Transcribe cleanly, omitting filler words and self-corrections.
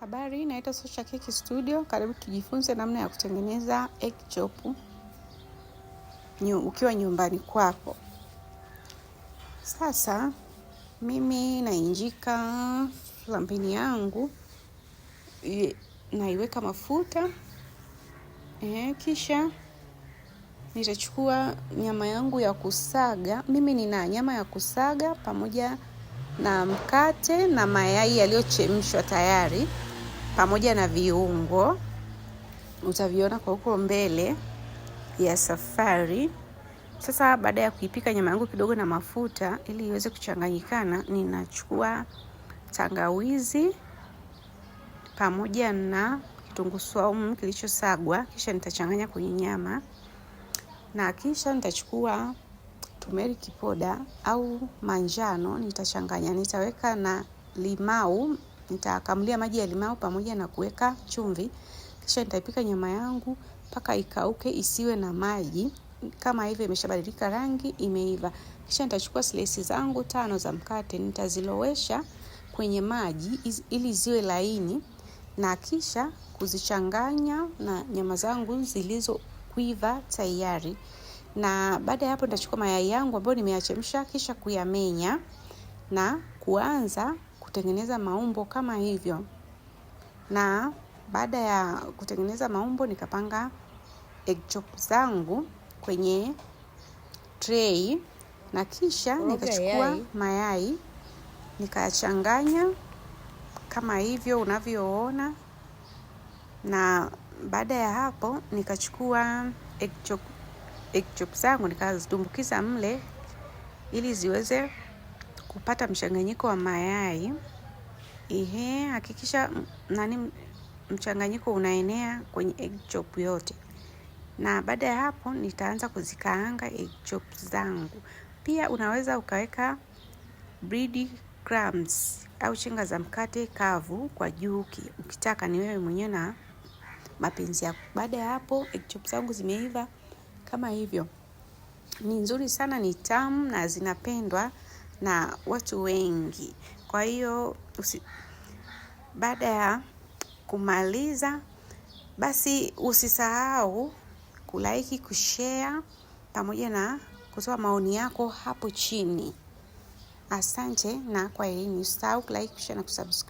Habari, naitwa Social Cake Studio. Karibu tujifunze namna ya kutengeneza egg chop ukiwa nyumbani kwako. Sasa mimi nainjika flambini yangu, naiweka mafuta. Kisha nitachukua nyama yangu ya kusaga. Mimi nina nyama ya kusaga pamoja na mkate na mayai yaliyochemshwa tayari pamoja na viungo. Utaviona kwa huko mbele ya safari. Sasa baada ya kuipika nyama yangu kidogo na mafuta ili iweze kuchanganyikana, ninachukua tangawizi pamoja na kitunguu saumu kilichosagwa, kisha nitachanganya kwenye nyama. Na kisha nitachukua turmeric powder au manjano, nitachanganya. Nitaweka na limau, nitakamulia maji ya limau pamoja na kuweka chumvi. Kisha nitaipika nyama yangu mpaka ikauke, isiwe na maji. Kama hivi imeshabadilika rangi, imeiva. Kisha nitachukua slices zangu 5 za mkate, nitazilowesha kwenye maji ili ziwe laini, na kisha kuzichanganya na nyama zangu zilizokuiva tayari. Na baada ya hapo nitachukua mayai yangu ambayo nimeyachemsha, kisha kuyamenya na kuanza kutengeneza maumbo kama hivyo. Na baada ya kutengeneza maumbo, nikapanga egg chop zangu kwenye tray, na kisha nikachukua mayai nikayachanganya kama hivyo unavyoona. Na baada ya hapo nikachukua egg chop zangu nikazitumbukiza mle ili ziweze kupata mchanganyiko wa mayai. Hakikisha mchanganyiko unaenea kwenye egg chop yote. Na baada ya hapo nitaanza kuzikaanga egg chop zangu. Pia unaweza ukaweka bread crumbs au chenga za mkate kavu kwa juu, ukitaka, ni wewe mwenyewe na mapenzi yako. Baada ya hapo egg chop zangu zimeiva kama hivyo. Ni nzuri sana, ni tamu na zinapendwa na watu wengi. Kwa hiyo baada ya kumaliza, basi usisahau kulike, kushare pamoja na kutoa maoni yako hapo chini. Asante na kwa heri. Usisahau kulike, kushare na kusubscribe.